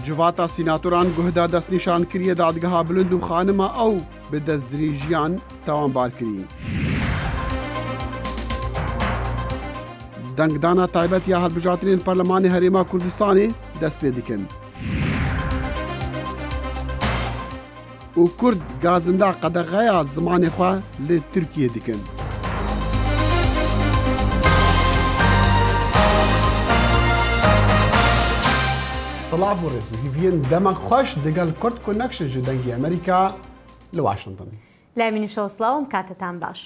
جواتا سیناتوران گهدا دست نشان کریه دادگاه بلند و خانما او به دزدریجیان توانبار کری. دنگدانا تایبەت یا هەڵبژارترین پەرلەمانی هەرێما کوردستانی دەست پێ دکن. و کورد گازندا قەدەغەیە زمانی خوا لە تورکیە دکن. سلااف و ڕێز هیڤین دەمە خۆش دەگەڵ کورد کۆنەکشن ji دەنگی ئەمریکا لە واشنگتن. لامینیشەوە سڵاوم کاتتان باش.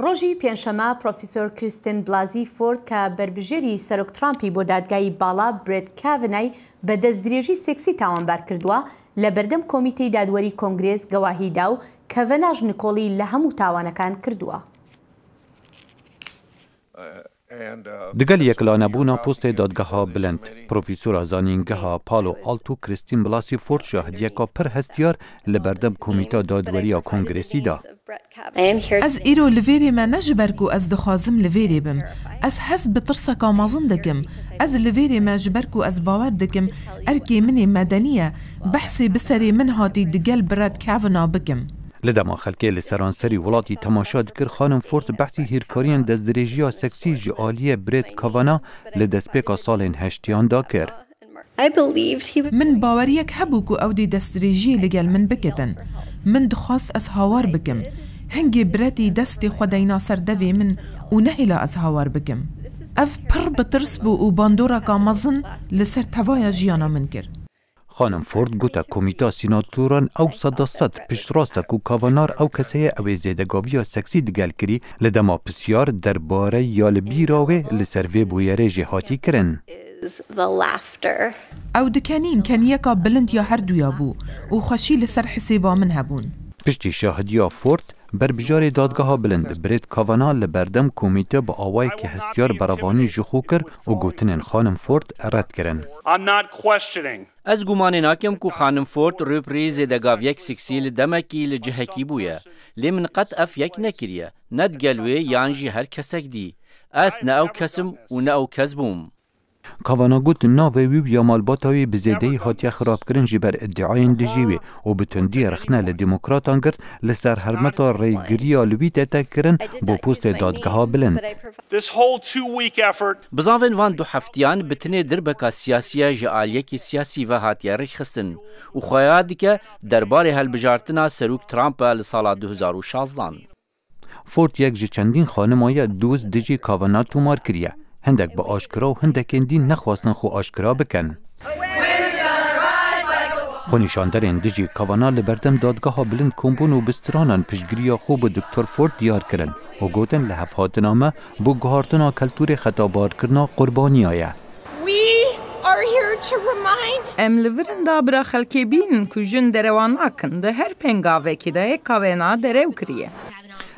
ڕۆژی پێنجشەمە پرۆفیسۆر کریستین بلازی فۆرد کە بربژێری سەرۆک ترامپی بۆ دادگای باڵا برێت کاڤنای بە دەستدرێژی سێکسی تاوانبار کردووە لە بەردەم کۆمیتەی دادوەری کۆنگرێس گەواهیدا و کەڤەناژ نکۆڵی لە هەموو تاوانەکان کردووە. دگەل یەکلانەبوونا پۆستێ دادگەها بلند پرۆفیسۆرا زانینگەها پالۆ ئالتو کریستین بلاسی فۆرد شاهدیەکە پڕ هەستیار لە بەردەم کۆمیتە دادوەریە کۆنگرێسیدا. Ez îro li vêrê me ne ji ber ku ez dixwazim li vêrê bim. Ez hes bi tirseka mezin dikim. Ez li vêrê me ji ber ku ez bawer dikim erkê min ê medeni ye, behsê bi serê min hatî digel Brett Kavanaugh bikim. Li dema xelkê li seranserî welatî temaşa dikir xanim Ford behsî hîrkariyên dezdirêjiya seksî ji aliyê Brett Kavanaugh li destpêka salên heştiyan da kir. Min baweriyek hebû ku ew dê destdirêjiyê li gel min bikitin. Min dixwast ez hawar bikim. Hingê Brettî destê xwe deyna ser devê min û nehêla ez hawar bikim. Ev pir bi tirs bû û bandoreka mezin li ser tevaya jiyana min kir. خانم فورد گوته کمیتا سیناتوران او صد پشتراسته کو کاوانار او کسیه او زیدگاوی سکسی دگل کری لدما پسیار درباره یا لبیراوه لسروی بویره جهاتی کرن. او دکنین کنیکا بلند یا هر دویا بو و خوشی لسر حسیبا من هبون. پشتی شاهدیا فورد بربجار دادگاه بلند برید کاوانا لبردم کمیته با آوای که هستیار براوانی جخو کر و گوتنین خانم فورد رد کرن. از گومان ناکم کو خانم فورد روپری زیدگاویک سکسیل دمکی لجهکی بویه. لی من قط اف یک نکریه. ند گلوی یانجی هر کسک دی. از نه او کسم و نه او کس بوم. کاوانا گوت ناوی ویو یا مالباتاوی بزیدهی هاتیه خراب کرن جبر ادعاین دجیوی و بتندی رخنه لدیموکراتان گرد لسر هرمتا ریگریا لوی تتا کرن با پوست دادگاه بلند. بزاون وان دو هفتیان بتنه دربکا سیاسیه جعالیکی سیاسی و هاتیه رخستن و خواهد که دربار هلبجارتنا سروک ترامپ لسال 2016. فورد یک جه چندین خانمای دوز دجی کاوانا تومار کریه. هندک با آشکرا و هندکین دین نخواستن خو آشکرا بکن. خونیشاندرین دجی کاوانا لبردم دادگاه بلند کمبون و بسترانان پشگیری خوب دکتر فورد دیار کرن و گوتن لحفاتنامه بو گهارتنا کلتور خطابار کرنا قربانی آیه. Em li virin da bira xelkê bînin ku jin derewan nakin di her pengavekî de yek Kavanaugh derew kiriye.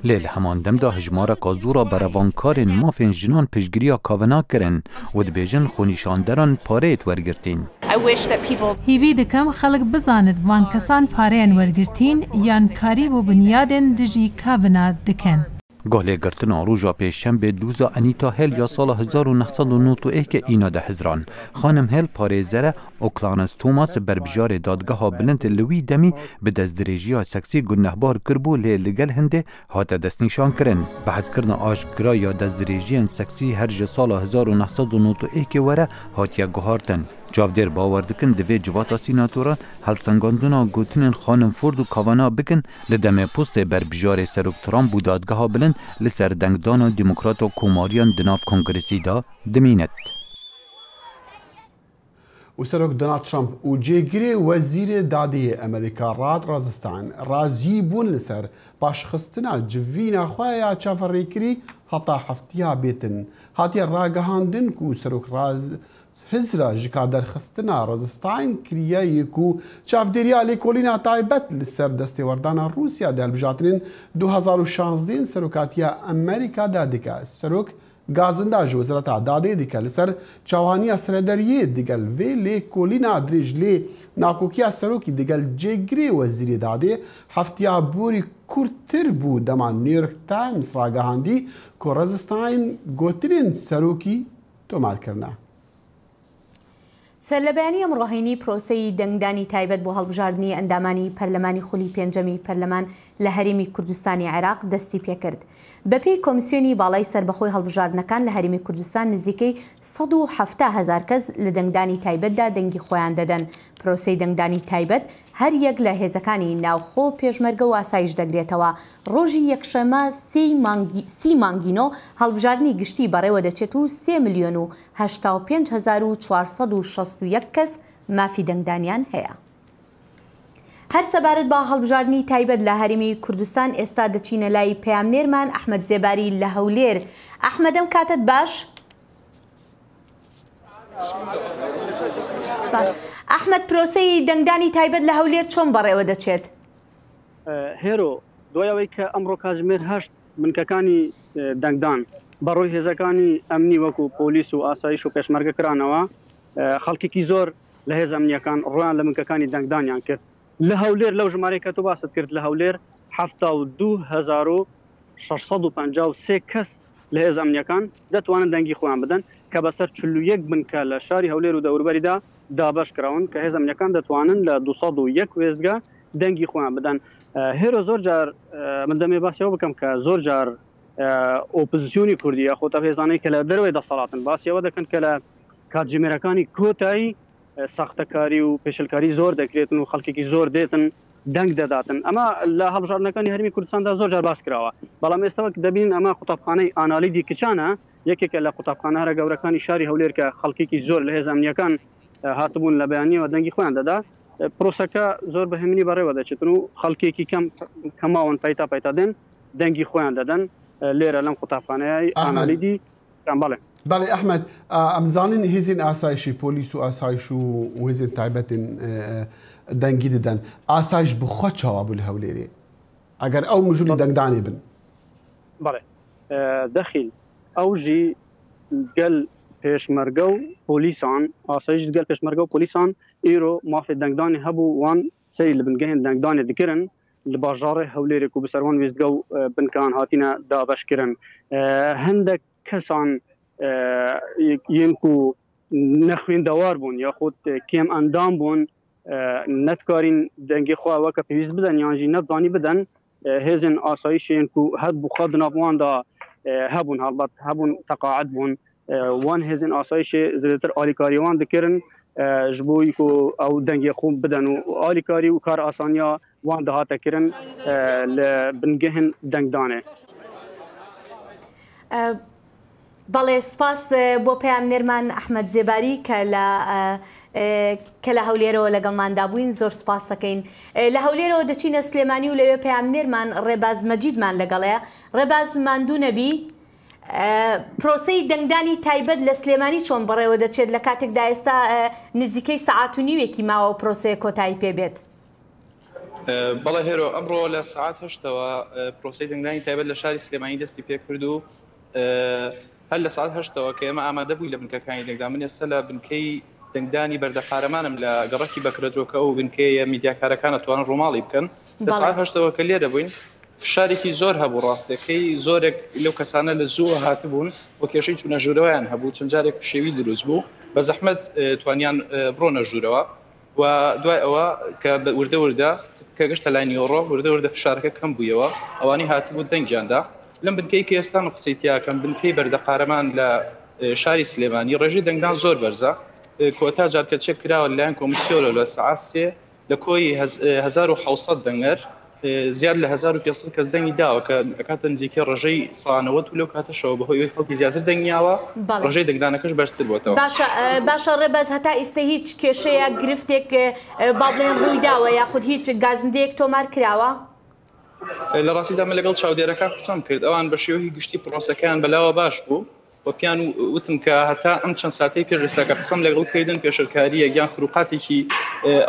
لیل همان دم دا هجمارا کازورا براوانکارین مافین جنان پشگیریا کاونا کرن و دبیجن خونیشاندران پاریت ورگرتین. هیوی دکم خلق بزاند وان کسان پارین ورگرتین یان کاری و بنیادن دجی کاونا دکن. گاله گرتن آروژا پیشم به دوزا انیتا هل یا سال 1991 که اینا ده هزران. خانم هل پاریزره اوکلانس توماس بربجار دادگاه بلند لوی دمی به دزدریجی سکسی گنهبار کربو لگل هنده هات دست نشان کرن. بحث کرن آشکرا یا دزدریجی سکسی هر جه سال 1991 وره هات یا گهارتن. جاودر باور دکن دوی جواتا سیناتوران هلسنگاندونا گوتنین خانم فورد و کاوانا بکن لدم پست بربجار سروک ترامپ و دادگاه بلند لسر دنگدان و دموکرات و کوماریان دناف کنگرسی دا دمینت. و سروک دونالد ترامپ و جێگرێ وەزیرê دادەیە ئەمریکا ڕاد ڕازستان ڕازی بوون لەسەر پاشخستنا جڤینە خۆیان چاوەڕێکردی هەتا هەفتیا بێتن هاتیە ڕاگەهاندن و سەرۆک هزرا ji kar derxistina Razistayên kiriye ku çavdêriya lêkolîna taybet li ser destêwerdana Rûsya de hilbijartinên 2016 serokatiya Amerîka de dike. Serok gazinda ji Wezareta Dadê dike li ser çawaniya Serederiyê digel vê lêkolîna dirêj lê nakokiya serokî digel cêgirê Wezîrê Dadê heftiya borî kurttir bû dema New York Times ragihandî ku Razistayên gotinên serokî tomar kirine. سەرلەبەیانی ئەم ڕۆهینی پرۆسەی دەنگدانی تایبەت بۆ هەڵبژاردننی ئەندامانی پەرلەمانی خولی پێنجەمی پەرلەمان لە هەرێمی کوردستانی عێراق دەستی پێکرد. بەپێی کۆمیسیۆنی باڵای سربەخۆی هەڵبژاردنەکان لە هەرێمی کوردستان نزیکەی 170,000 کەس لە دەنگدانی تایبەتدا دەنگی خۆیان دەدەن. پرۆسەی دەنگدانی تایبەت هەر یەک لە هێزەکانی ناوخۆ پێشمەرگە و ئاسایش دەگرێتەوە. ڕۆژی یەکشەمە 30 مانگینۆ هەڵبژاردننی گشتی بەڕێوە دەچێت و 3,085,461 کەس مافی دەنگدانیان هەیە. هەر سەبارەت بە هەڵبژاردننی تایبەت لە هەرێمی کوردستان ئێستا دەچینە لای پەیامنێرمان ئەحمەد زێباری لە هەولێر. ئەحمەدەم کاتت باش؟ ئەحمەد پرۆسەی دەنگدانی تایبەت لە هەولێر چۆن بەڕێوە دەچێت؟ هێرۆ دوایەوەی کە ئەمڕۆ کاتژمێر 8 بنکەکانی دەنگدان بەڕۆی هێزەکانی ئەمنی وەکو پۆلیس و ئاسایش و پێشمەرگە کرانەوە، خەڵکێکی زۆر لە هێز ئەمنیەکان ڕۆیان لە بنکەکانی دەنگدانیان کرد. لە هەولێر لەو ژمارەی کە تۆ باست کرد لە هەولێر 72,653 کەس لە هێز ئەمنیەکان دەتوانن دەنگی خۆیان بدەن کە بەسەر 41 بنکە لە شاری هەولێر و دەوروبەریدا دابەش کراون کە هێز ئەمنیەکان دەتوانن لە 201 وێستگا دەنگی خۆیان بدەن. هێرۆ زۆر جار من دەمێ باسیەوە بکەم کە زۆر جار ئۆپۆزیسیۆنی کوردی یاخۆتە هێزانەی کە لە دەروێ دەسەڵاتن باسیەوە دەکەن کە لە کاتژمێرەکانی کۆتایی ساختەکاری و پێشلکاری زۆر دەکرێتن و خەڵکێکی زۆر دێتن دەنگ دەداتن. ئەمە لە هەڵبژاردنەکانی هەرمی کوردستاندا زۆر جار باس کراوە، بەڵام ئێستاوە دەبین ئەمە قوتابخانەی ئانالیدی کچانە، یەکێکە لە قوتابخانە هەرە گەورەکانی شاری هەولێر کە خەڵکێکی زۆر لە هێز ئەمنیەکان هاتبوون لە بەیانیەوە دەنگی خۆیان دەدا. پرۆسەکە زۆر بەهێمنی بەڕێوە دەچێتن و خەڵکێکی کەماون پەیتا دێن دەنگی خۆیان دەدەن لێرە لەم قوتابخانەیە ئانالیدی. بەڵێ ئەحمەد، ئەمزانین هێزین ئاسایشی پۆلیس و ئاسایش و هێزین تایبەتن دەنگی دەدەن. ئاسایش بخۆ چاوا بوو لە هەولێرێ ئەگەر ئەو مژولی دەنگدانێ بن؟ بەڵێ دەخیل ئەوژی گەل پێشمەرگە و پۆلیسان ئاسایش گەل پێشمەرگە و پۆلیسان ئیرۆ مافی دەنگدانی هەبوو وان سەری لە بنگەهێن دەنگدانێ دکردن لە باژارێ هەولێرێک و بەسەروان وێستگە و بنکان هاتینە دابەشکردن. هەندێک کەسان یەک و نەخوێندەوار بوون یاخود کێم ئەندام بوون نەتکارین دەنگی خوا وەکە پێویست بدەن یانجی نەتوانی بدەن. هێزن ئاسایشێن و هەر بخوا ناواندا هەبوون هەڵبەت هەبوون تەقاعد بوون وان هێزن ئاسایشێ زیاتر ئالیکاریوان دکردن ji bo ku ew dengê xwe bidin û alîkarî û kar asaniya wan dihate kirin li bingehên dengdanê. بەڵێ سپاس بۆ پەیامنێرمان ئەحمەد زێباری کە لە هەولێرەوە لەگەڵماندا بووین، زۆر سپاس دەکەین. لە هەولێرەوە دەچینە سلێمانی و لەوێ پەیامنێرمان ڕێباز مەجیدمان لەگەڵەیە. ڕێباز ماندوو نەبی، پرۆسەی دەنگدانی تایبەت لە سلێمانی چۆن بەڕێوە دەچێت لە کاتێکدا ئێستا نزیکەی سەعات و نیوێکی ماوە و پرۆسەیە کۆتایی پێبێت؟ بەڵێ هێرۆ ئەمڕۆ لە سەعات 8ەوە پرۆسەی دەنگدانی تایبەت لە شاری سلێمانی دەستی پێکرد و هەر لە ساعت 8ەوە کە ئێمە ئامادە بووی لە بنکەکانی دەنگدان. من ئێستا لە بنکەی دەنگدانی بەردەقارەمانم لە گەڕەکی بەکرەجۆکە و بنکەیە میدیاکارەکان دەتوانن ڕۆماڵی بکەن. لە ساعت 8ەوە کە لێرە بووین فشارێکی زۆر هەبوو، ڕاستەکەی زۆرێک لەو کەسانە لە زووە هاتبوون بۆ کێشەی چوونە ژوورەوەیان هەبوو، چەند جارێک شێوی دروست بوو بە زەحمەت توانیان بڕۆنە ژوورەوە و دوای ئەوە کە وردە وردە کە گەشتە لای نیۆڕۆ وردە وردە فشارەکە کەم بوویەوە ئەوانی هاتبوو دەنگیاندا. لەم بنکەی کە ئێستا قسەی تیاکەم بنکەی بەردەقارەمان لە شاری سلێمانی ڕێژەی دەنگدان زۆر بەرزە. کۆتا جارکە چێک کراوە لەلایەن کۆمیسیۆنە لە سەعات 3 لە کۆی 1700 دەنگەر زیاد لە 1500 کەس دەنگی داوە کە کاتە نزیکەی ڕژەی سانەوە و لەو کاتەشەوە بەهۆی خەڵکی زیاتر دەنگیاوە ڕژەی دەنگدانەکەش بەرزتر بۆتەوە. باشە ڕێباز، هەتا ئێستا هیچ کێشەیە گرفتێک با بڵێن ڕوویداوە یاخود هیچ گازندەیەک تۆمار کراوە؟ لە ڕاستیدا من لەگەڵ چاودێرەکان قسەم کرد، ئەوان بە شێوەی گشتی پرۆسەکەیان بەلاوە باش بوو بۆ پیان وتم کە هەتا ئەم چەند ساتەی پێش ڕێساکە قسەم لەگەڵ کردن پێشەرکاریە یان خروقاتێکی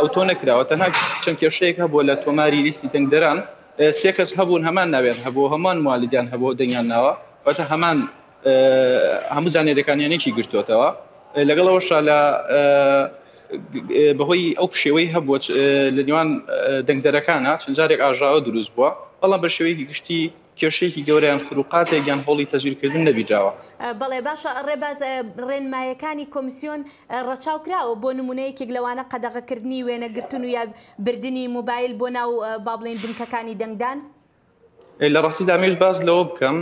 ئەوتۆ نەکراوە، تەنها چەند کێشەیەک هەبووە لە تۆماری لیستی دەنگدەران. 3 کەس هەبوون هەمان ناوێن هەبوو، هەمان موالیدیان هەبوو دەنگیان ناوە واتە هەمان هەموو زانێرەکانیانێکی گرتووەتەوە. لەگەڵەوەشا لە بەهۆی ئەو پشێوەی هەبووە لە نێوان دەنگدەرەکانە چەند جارێک ئاژاوە دروست بووە بەڵام بە شێوەیەکی گشتی کێشەیەکی گەورەیان خروقاتێک یان هۆڵی تەزویرکردن نەبیراوە. بەڵێ باشە ڕێباز ڕێنمایەکانی کۆمیسیۆن ڕەچاوکراوە بۆ نمونەیەکێک لەوانە قەدەغەکردنی وێنەگرتن و یا بردننی موبایل بۆ ناو با بڵێن بنکەکانی دەنگدان؟ لە ڕاستیدا مێژ باز لەوە بکەم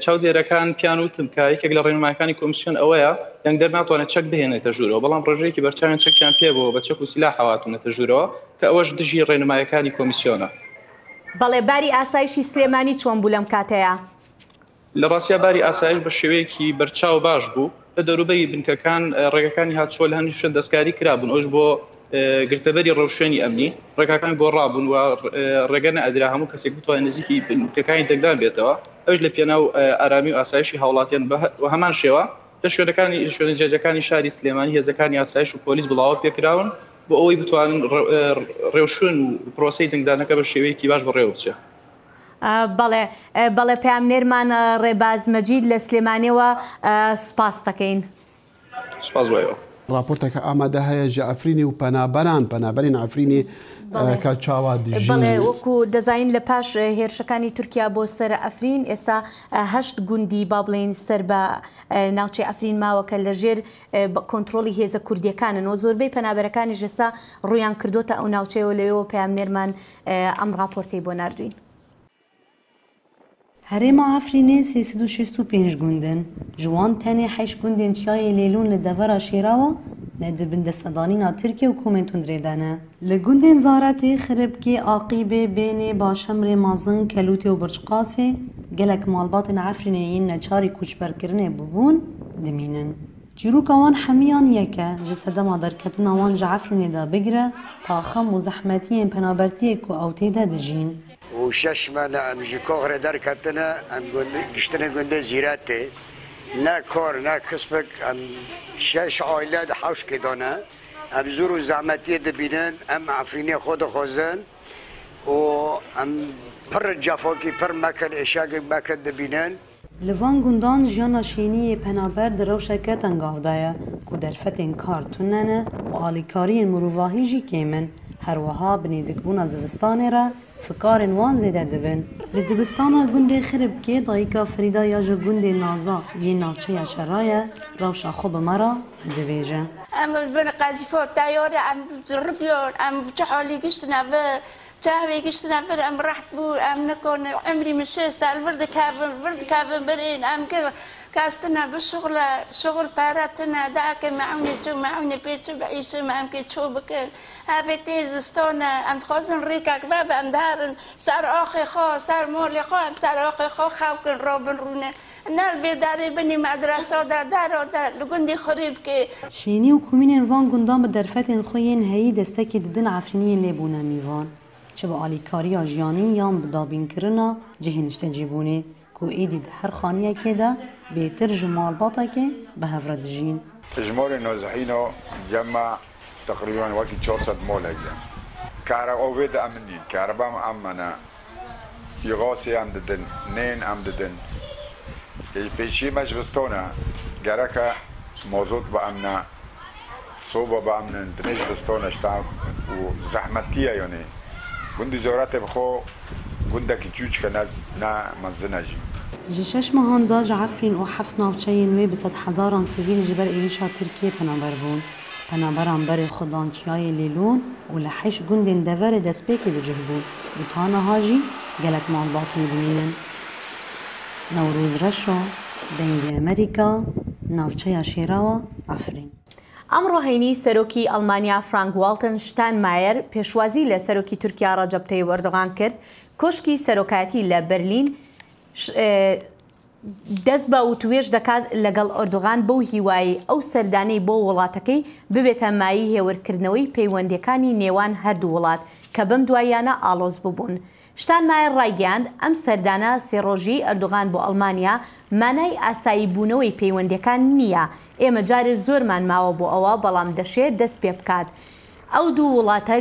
چاودێرەکان پیان وتم کە یەکێک لە ڕێنمایەکانی کۆمیسیۆن ئەوەیە دەنگدەر ناتوانێت چەک بهێنێتە ژوورەوە، بەڵام ڕۆژەیەکی بەرچاویان چەکیان پێبەوە بە چەک و سیلاح هەواتونەتە ژوورەوە کە ئەوەش دژی ڕێنمایەکانی کۆمیسیۆنە. بەڵێ باری ئاسایشی سلێمانی چۆن بوو لەم کاتەیە؟ لە ڕاستیا باری ئاسایش بە شێوەیەکی بەرچاو باش بوو لە دەوروبەری بنکەکان ڕێگەکانی هاتچۆ لە هەندیشە دەستکاری کرابوون ئەوش بۆ گرتەبەری ڕەوشێنی ئەمنی ڕێگاکان گۆڕابوون و ڕێگە نەئەدرا هەموو کەسێک بتوانێت نزیکی بنکەکانی دەنگدان بێتەوە ئەوش لە پێناو ئارامی و ئاسایشی هاوڵاتیان و هەمان شێوە لە شوێنە جێجەکانی شاری سلێمانی هێزەکانی ئاسایش و پۆلیس بڵاوە پێکراون بۆ ئەوەی بتوانن ڕێوشون و پرۆسەی دەنگدانەکە بە شێوەیەکی باش بەڕێوە بچێت. بەڵێ پامنێرمان ڕێباز مەجید لە سلێمانیەوە سپاس دەکەین. سپاس وایەوە. راپۆرتێکە ئامادە هەیە ژە ئەفرینی و پەنابەرین ئەفرینی کە چاوا دژی. بەڵێ وەکو دەزانین لە پاش هێرشەکانی تورکیا بۆ سەر ئەفرین ئێستا 8 گوندی با بڵێن سەر بە ناوچەی ئەفرین ماوەکە لەژێر کۆنتترۆلی هێزە کوردیەکانن و زۆربەی پەنابەرەکانی ژێستا ڕویان کردوتە ئەو ناوچەیەوە لەوێەوە پامنێرمان ئەم راپۆرتەی بۆ نردوین. هەرێما ئەفرینێ 365 گوندن جوان تەنێ 8 گوندên çiyayê lêlûn li devera şêrawa nedibin destedانîna Tirkiye û komên tundrêdane. Li gundên Zaretê, Xiribkê, Aqîbê, Bênê, Başemrê, Mazin, Kelûtê û Birçqasê gelek malbatên Efrînê yên neçarî kûçberkirinê bibûn dimînin. Çîroka wan hemiyan yek e ji sedema derketina wan ji Efrînê de bigire ta xem û zehmetiyên penabertiyê ku ew tê de dijîn. و شش مانه ام جی کار درکتنه ام گشتن گنده زیرته نه کار نه کسبک ام شش عائله ده حوش کدانه ام زور و زحمتی دبینن ام عفرینی خود خوزن و ام پر جفاکی پر مکن اشاق مکن دبینن لوان گوندان جیانا شینی پنابر در روشکت انگاودایه که در فتن کارتوننه و آلیکاری مروواهی جی کیمن هر وها بنیزک بونا زوستانه را فکارن وان زیده دبن. لدبستانا گنده خربکه دایکا فریدا یا جو گنده نازا یه ناوچه شرایه روشا خوب مرا دبیجه. ام بن قاذفات تیاره ام رفیان ام چحالی گشتنا و جاوی گشتنا و ام رحت بو ام نکن عمری مشست الورد کابن برین ام که كاستنا بالشغل شغل باراتنا داك معوني جو معوني بيتو بعيشو ما ام كيتشو بكن هافي تيز ستونا ام تخوزن ريكا كباب ام دارن صار اخي خو صار مولي خو ام صار اخي خو خاوكن روبن رونا نال في داري بني مدرسه دارو دا لقندي خريب كي شيني وكومين فان گندان بدرفتن خوين هي دستكي ددن عفريني ليبونا ميوان چه با آلیکاریا جیانی یان بدابین کرنا جهنشت جیبونه کو ایدی هر خانیه که ده بهتر جمال باتا که به هفرد جین جمال نازحینو جمع تقریبا وقتی 400 مول هجم كهرباء ويد امنين كهرباء امنه يغاسي ام ددن نين ام ددن البيشي مجبستونا جركا موزوط بامنا صوبه بامنا دنيش بستونا شتاف وزحمتيه يعني گوندی زورات بخو گوندا کیچوچ کنه نه منزنجی جشش مهاندا جعفرین و حفت ناوچین وی بسد هزاران سیویل جبر ایشا ترکیه پنابر بون پنابران بر خدانچیای لیلون و لحش گوندین دور دسپیکی بجه بود بوتانا هاجی گلک مالباتی بینین نوروز رشو بین امریکا ناوچه شیراوا عفرین ئەمڕۆ هەینی سەرۆکی ئەڵمانیا فرانک والتن شتاینمایر پێشوازی لە سەرۆکی تورکیا ڕەجەب تەیب ئەردۆغان کرد کۆشکی سەرۆکایەتی لە بەرلین دەست بە وتوێژ دەکات لەگەڵ ئەردۆغان بەو هیوایی ئەو سەردانەی بۆ وڵاتەکەی ببێتە مایی هێورکردنەوەی پەیوەندیەکانی نێوان هەردوو وڵات کە بەم دوایانە ئاڵۆز ببوون. شتاینمایر ڕایگەیاند ئەم سەردانە سێڕۆژی ئەردۆغان بۆ ئەڵمانیا مانای ئاسایی بوونەوەی پەیوەندیەکان نییە. ئێمە جارێ زۆرمان ماوە بۆ ئەوە بەڵام دەشێت دەست پێ بکات. ئەو دوو وڵاتە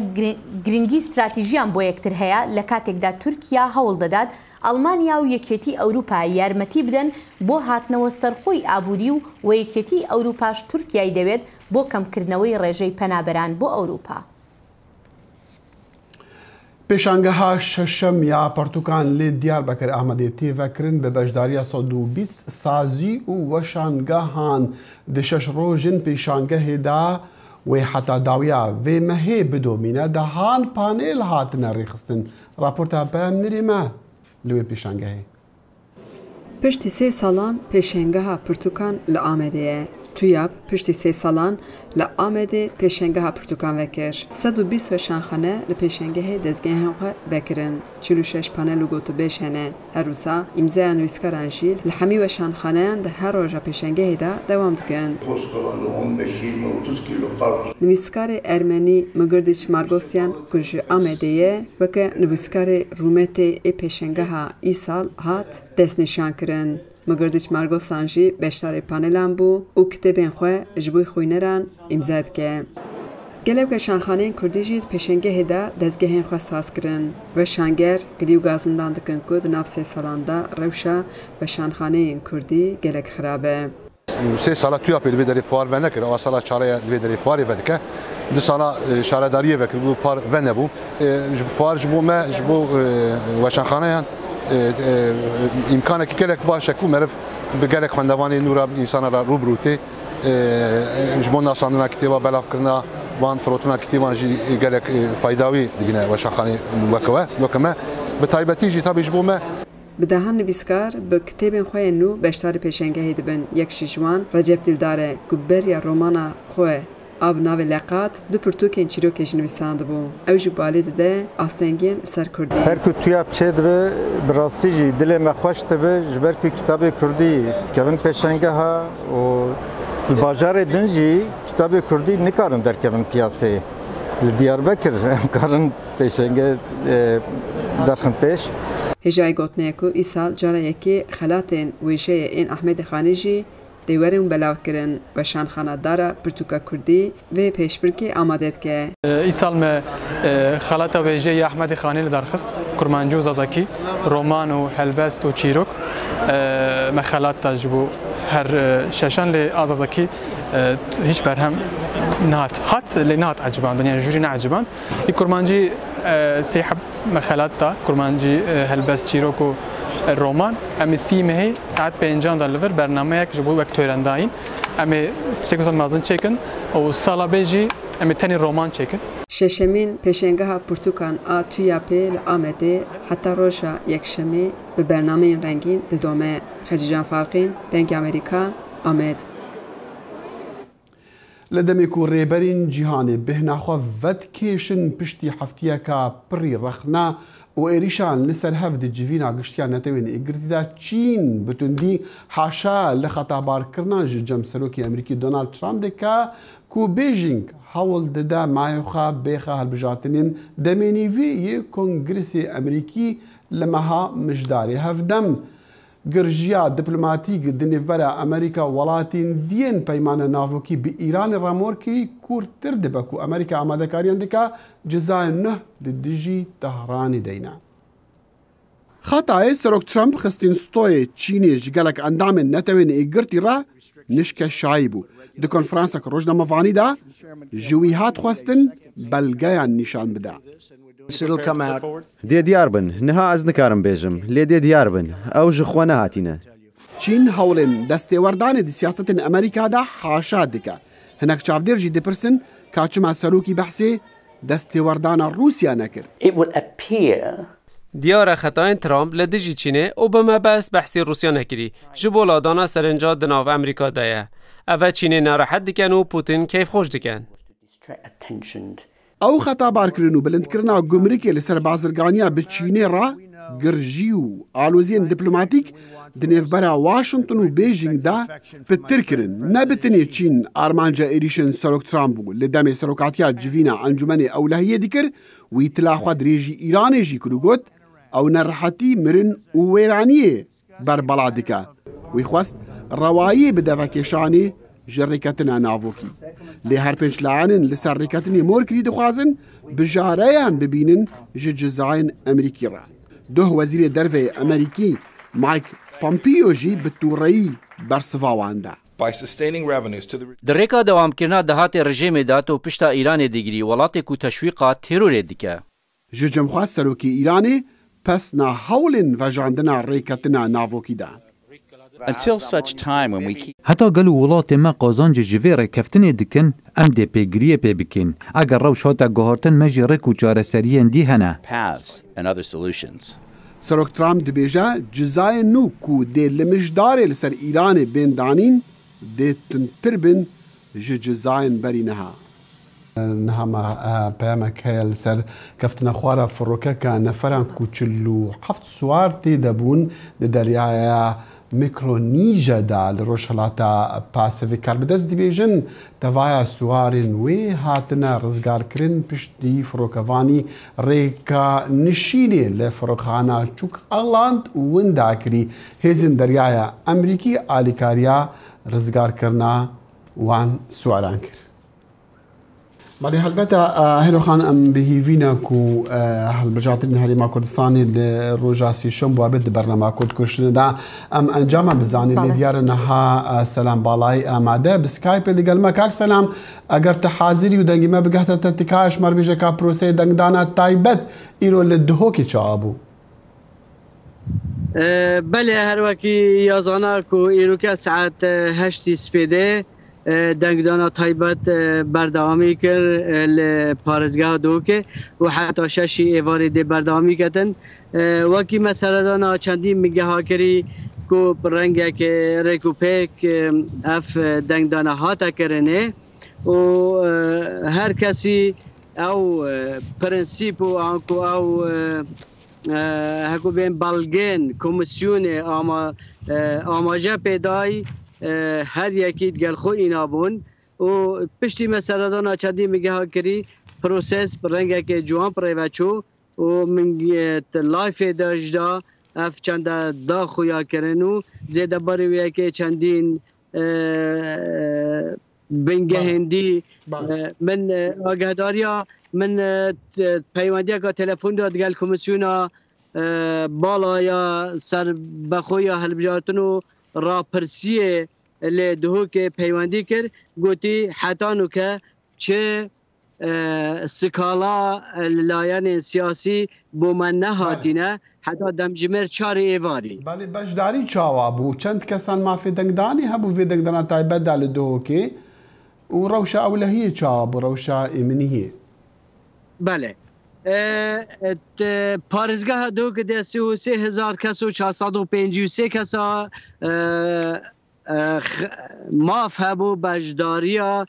گرنگی استراتیژیان بۆ یەکتر هەیە لە کاتێکدا تورکیا هەوڵ دەدات ئەڵمانیا و یەکێتی ئەوروپا یارمەتی بدەن بۆ هاتنەوە سەرخۆی ئابووری و یەکێتی ئەوروپاش تورکیای دەوێت بۆ کەمکردنەوەی ڕێژەی پەنابەران بۆ ئەوروپا. پێشانگەها شەشەم یا پەرتوکان لێ دیاربەکر ئامادەیەتی vekirин bi beşdariya 120 sazî û weşangehan di 6 rojên pêşangehê de wê heta dawiya vê mehê bidomîne dehan panêl hatine rêxistin. Raporta peyamnirê me li wê pêşangehê. Piştî sê salan pêşengeha pirtûkan li Amedê ye. Tuyab piştî sê salan li Amedê pêşengeha pirtûkan vekir. 120 weşanxane li pêşengehê dezgehên xwe vekirin. 46 panel û gotûbêj hene. Her wisa îmzaya nivîskaran jî li hemî weşanxaneyan di her roja pêşengehê de dewam dikin. Nivîskarê Ermenî Migirdiç Margosyan ku ji Amedê ye weke nivîskarê Rûmetê ê pêşengeha îsal hat destnîşankirin. Migirdiç Margosan jî beşdarê panelan bû û kitêbên xwe ji bo xwîneran îmza dike. Gelek weşanxaneyên Kurdî jî di pêşengehê de dezgehên xwe saz kirin. Weşanger gilî û gazindan dikin ku di nav sê salan de rewşa weşanxaneyên Kurdî gelek xirab e. Sê sala Tuyapê li vê derê fuar ve nekir, ava sala çareye li vê derê fuarê ve dike. Di sala şaredariyê vekir, bu par ve nebû. Ji fuar ji bo me, ji bo weşanxaneyan imkanekî gelek baş e ku meriv bi gelek xwendevanê nû re însana re rûbirû tê ji bo nasandina kitêba belavkirina van firotuna kitêban jî gelek faydawî dibîne weşanxanê weke me bi taybetî jî tabî ji bo me. Bi dehan nivîskar bi kitêbên xwe yên nû beşdarî pêşengehê dibin. Yek ji wan Recep Dildar e ku beriya romana xwe Ab navê Leqat du pirtûkên çîrokê jî nivîsandibû. Ew ji balê dide astengên ser Kurdî. Her ku Tuyap çê dibe bi rastî jî dilê me xweş dibe ji ber ku kitabê Kurdî dikevin pêşengeha û li bajarê din jî kitabê Kurdî nikarin derkevin piyaseyê. Li Diyarbekir em karin pêşenge derxin pêş. Hêjayê gotineye ku îsal cara yekê xelatên wêjeyê ên Ahmedê Xanî jî Dêwerên belav kirin weşanxanedara Pirtûka Kurdî vê pêşbirkê amade dike. Îsal me xelata wêjeyê Ahmedê Xanî li darxist Kurmancî û Zazakî, roman û helbest û çîrok me xelata ji bo her şeşan lê a Zazakî hiç berhem hat lê nehat ecibandin yani jûrî neeciband. Kurmancî sê heb me xelata Kurmancî helbest çîrok û roman em sîmehê saet 5 da li vir bernameyek ji bo wek tۆrendayîn em ê sêkosan mezin çêkin û sala bê jî em ê tenê roman çêkin. Şeşemîn pêşengeha pirtûkan a Tuyapê li Amedê heta roja yekşemê bi bernameyên rengîn didome. Xecîcan Farqîn, Dengê Amerîka, Amed. Li demê ku rêberên cîhanê bêhna xwe vedkêşin piştî heftiyeka pirî rexna û êrîşan li ser hev di civîna giştiya netewên êgirtî de Çîn bi tundî haşa li xetabarkirina ji cem serokê Amerîkî Donald Trump dike ku Beijing hewl dide mayê xwe bêxa hilbijartinên demênîvî yê Kongresê Amerîkî li meha mijdarê hevdem. Girjiya diplomatîk di nêvbera Amerîka welatên diyên peymana navokî bi Îranê ramor kirî kûrtir dibe ku Amerîka amadekariyan dike cezayên nûh li dijî Tehranê deyne. Xetayê Serok Trump xistin stoyê Çînê ji gelek endamên netewên êgirtî re nişke şayî bû. Di konferansek rojnamevanî de ji wî hat xwestin belgeyan nîşan bide. Dê diyar bin, niha ez nikarim bêjim, lê dê diyar bin, ew ji xwe nehatîne. Çîn hewlên destêwerdanê di siyasetên Amerîka de haşa dike. Hinek çavdêr jî dipirsin ka çima serokî behsê destêwerdana Rûsya nekir. Diyara xetayên Trump li dijî Çînê û bi mebest behsê Rûsya nekirî ji bo ladana serenca di nav Amerîka de ye. Ev Çînê narahet dikin û Putin keyfxweş dikin. Ew xetabarkirin û bilindkirina gumrikê li ser bazirganiya bi Çînê re girjî û aloziyên diplomatîk di nêvbera Washington û Beijing de pitir kirin. Ne bi tenê Çîn armanca êrîşên Serok Trump bû li demê serokatiya civîna encûmenê ewlehiyê dikir wî tila xwe dirêjî Îranê jî kir û got ew nerehetî mirin û wêraniyê berbala dike. Wî xwest rewayê bi devekê şanê ji rêketina navokî. Lê her pêşleyanên li ser rêketinê morkirî dixwazin bijareyan bibînin ji cezayên Amerîkî re. Duh wezîrê derveyê Amerîkî Mike Pompeo jî bi tûreyî bersiva wan de. Di rêka dewamkirina dehatê rejimê de û pişta Îranê digirî welatê ku teşwîqa terorê dike. ji cemxwaz serokê Îranê pesna hewlên vejandina rêketina navokî de. هەتا گەل و وڵاتێ me qazanc ji vê rêkeftinê dikin em dê pêgiriyê pê bikin. Eger rewş hate guhartin me jî rêk û çareseriyên dî hene. Serok Trump dibêje cizayên nû ku dê li mijdarê li ser Îranê bên danîn dê tuntir bin ji cizayên berî niha. Niha me peyamek heye li ser keftina xwara firokeka neferan ku 47 swar tê de bûn di deryaya Mikronîje da li Rojhilata Pasifîk kar bi dest dibêjin tevaya swarên wê hatine rizgarkirin piştî firokevanî rêka nişînê li firokxana Çûk Aland û winda kirî. Hêzên deryaya Emerîkî alîkariya rizgarkirina wan swaran kir. Malê helbeta Hêroxan em bihîvîne ku hilbijartinên Herêma Kurdistanê li roja sêşem wabet di bername Kurdkuştinê de em encama bizanî lê diyar niha Selam Balayî amade bi Skypê li gel me. Kak Selam, eger te hazîrî û dengî me bigehte te tîkaya şmarbêjeka proseyê dengdana taybet îro li Duhokê çawa bû? Belê her wekî yazana ku îroka saet 8 spêdê دنگدانا تایبەت بەردەوامی کرد لە پارێزگا دۆکێ و حتا شەشی ئێوارێ دێ بەردەوامی کردن وەکی مەسەلەدانا چەندین میگەهاکردی کو ڕەنگێکێ ڕێک و پێک ئەف دەنگدانا هاتەکردنێ و هەر کەسی ئەو پرەنسیپ و ئانکو ئەو هەکو بێن بەڵگێن کۆمیسیونێ ئاماژە پێدای هر یکی گل خو اینا بون و پشتی مسئله دانا چندی میگه ها کری پروسس رنگه که جوان پریوچو و من لایف داشته اف چند دا خویا کرنو زیده بارویه که چندین بنگه هندی من آگهداریا من پیوندی که تلفن داد گل کمیسیونا بالا یا سر بخویا هلبجارتنو راپرسیه لی دهوکه پیوندی کرد گوتی حتی نوکه چه سکالا لایان سیاسی بو من نهاتینه حتی دمجمر چار ایواری بله بجداری چاوا بو چند کسان مافی دنگدانی هبو وی دنگدانا تایبت دال دهوکه و روشا اولهیه چاوا بو روشا ایمنیه بله پارێزگەها دۆکە دە 33,000 کەس و 453 کەسە ماف هەبوو بەشداریە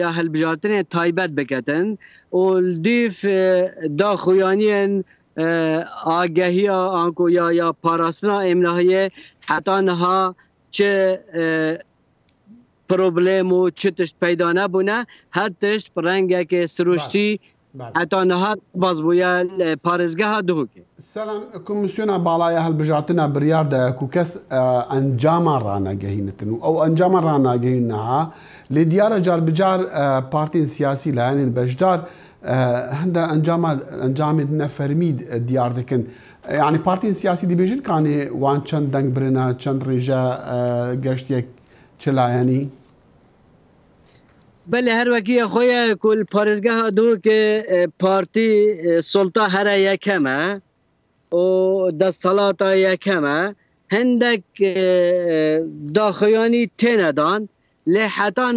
یا هەلبژارتنێ تایبەت بکەتن و دیف داخویانیان ئاگەهیە ئانکۆ یا پاراستنا ئێمناهەیە حتا نەها چه پرۆبلێم و چ تشت پەیدا نەبوونە هەر تشت ڕەنگێکێ سروشتی حتی نهار باز بویا پارێزگەها دهوکێ. سلام کمیسیۆنا باڵایە هەڵبژارتنە بڕیار دایە و کەس ئەنجامان ڕانەگەهینتن و ئەو ئەنجامان ڕاناگەهینەها لێ دیارە جاربجار پارتین سیاسی لایەنین بەشدار هەندە ئەنجامی نەفەرمی دیار دەکەن. یعنی پارتین سیاسی دەبێژن کانێ وان چەند دەنگ برنە چەند ڕێژە گەشتێک چ لایەنی؟ بله هر وکی خویا کل پارێزگەها دو که پارتی سلطه هر یکمه و دستالاتا یکمه هندک داخیانی تیندان لی حتا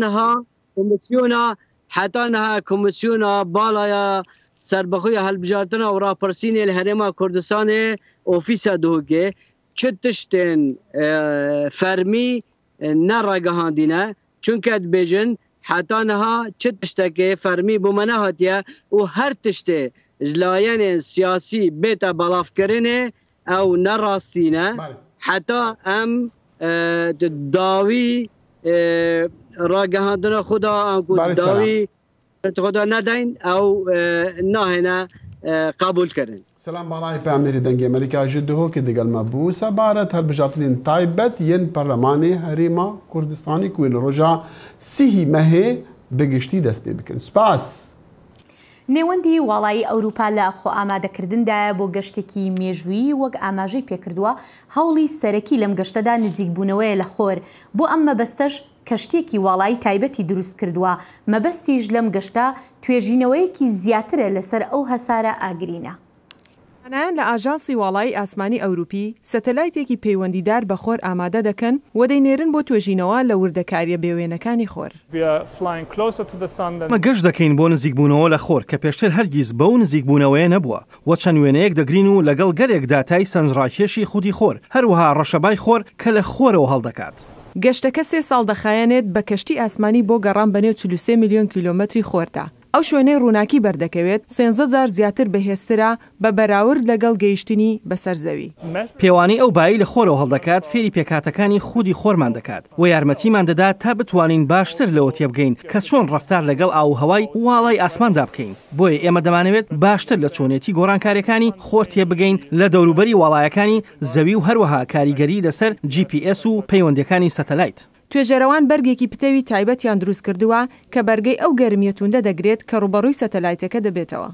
نها کمیسیونا بالای سربخوی هلبجارتنا و راپرسین الهرما کردستان اوفیس دو که چه تشتین فرمی نرگهاندینه چونکه بیجن حتی نها چه تشته فرمی بومنه هاتیه و هر تشته جلایان سیاسی بیتا بلاف کرنه او نراستینه حتی ام داوی راگهاندن خدا داوی خدا ندین او ناهنه قبول کرن. سلام بالای پیامری دنگی امریکا جدهو که دیگل مبوس عبارت هر بجاتین تایبت ین پارلمانی هریما کردستانی کویل روجا سیهی مهه بگشتی دست پی بکن. سپاس. نێوەندی وڵایی ئەوروپا لە خۆ ئامادەکردندا بۆ گەشتێکی مێژوویی وەک ئاماژەی پێکردووە هەوڵی سەرەکی لەم گەشتەدا نزیکبوونەوەیە لە خۆر بۆ ئەم مەبەستەش کەشتێکی واڵایی تایبەتی دروست کردووە مەبەستیش لەم گەشتە توێژینەوەیەکی زیاترە لەسەر ئەو هەسارە ئاگرینە. ئەنایان لە ئاژانسی واڵایی ئاسمانی ئەوروپی سەتەلایتێکی پەیوەندیدار بە خۆر ئامادە دەکەن و دەینێرن بۆ توێژینەوە لە وردەکاریە بێوێنەکانی خۆر. مە گەشت دەکەین بۆ نزیکبوونەوە لە خۆر کە پێشتر هەرگیز بەو نزیکبوونەوەیە نەبووە و چەند وێنەیەک دەگرین و لەگەڵ گەلێک داتای سەنجڕاکێشی خودی خۆر هەروەها ڕەشەبای خۆر کە لە خۆرەوە هەڵدەکات. گەشتەکە 3 ساڵ دەخایەنێت بە کەشتی ئاسمانی بۆ گەڕان بەنێو 43 میلیۆن کیلۆمەتری خۆردا. ئەو شوێنەی ڕووناکی بەردەکەوێت 13 جار زیاتر بەهێزترە بە بەراورد لەگەڵ گەیشتنی بەسەر زەوی. پێوانەی ئەو بایی لە خۆرەوە هەڵدەکات فێری پێکاتەکانی خودی خۆرمان دەکات و یارمەتیمان دەدات تا بتوانین باشتر لەوە تێبگەین کە چۆن ڕەفتار لەگەڵ ئاوهەوای واڵای ئاسماندا بکەین. بۆیە ئێمە دەمانەوێت باشتر لە چۆنێتی گۆڕانکاریەکانی خۆر تێبگەین لە دەوروبەری وڵایەکانی زەوی و هەروەها کاریگەری لەسەر GPS و پەیوەندیەکانی سەتەلایت. توێژەرەوان بەرگێکی پتەوی تایبەتیان دروست کردووە کە بەرگەی ئەو گەرمیەتوندە دەگرێت کە ڕوبەڕووی سەتەلایتەکە دەبێتەوە.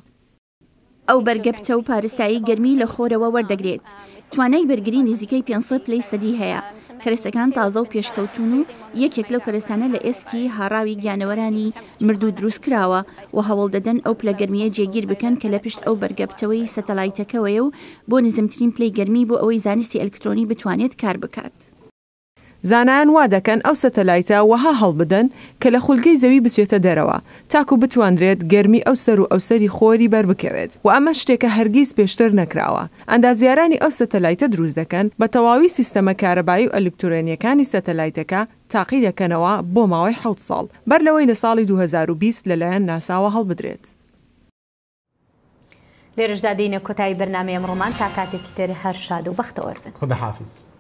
ئەو بەرگە پتە و پارستایی گەرمی لە خۆرەوە وەردەگرێت. توانای بەرگری نزیکەی 500 پلەی سەدی هەیە. کەرەستەکان تازە و پێشکەوتون و یەکێک لەو کەرەستانە لە ئێسکی هاڕاوی گیانەوەرانی مردوو دروست کراوە و هەوڵ دەدەن ئەو پلە گەرمیە جێگیر بکەن کە لە پشت ئەو بەرگە پتەوەی سەتەلایتەکەوەیە و بۆ نزمترین پلەی گەرمی بۆ ئەوەی زانستی ئەلکترۆنی بتوانێت کار بکات. زانایان وا دەکەن ئەو سەتەلایتە وەها هەڵبدەن کە لە خولگەی زەوی بچێتە دەرەوە تاکو بتواندرێت گەرمی ئەو سەر و ئەوسەری خۆری بەربکەوێت و ئەمە شتێکە هەرگیز پێشتر نەکراوە. ئەندازیارانی ئەو سەتەلایتە دروست دەکەن بە تەواوی سیستەمە کارەبایی و ئەلکترۆنیەکانی سەتەلایتەکە تاقی دەکەنەوە بۆ ماوەی 7 ساڵ بەر لەوەی لە ساڵی 2020 لەلایەن ناساوە هەڵبدرێت. لێرەشدا دێنە کۆتایی بەرنامەی ئەمڕۆمان تا کاتێکی تر هەر شاد و بەختەوەربن. خدا حافظ.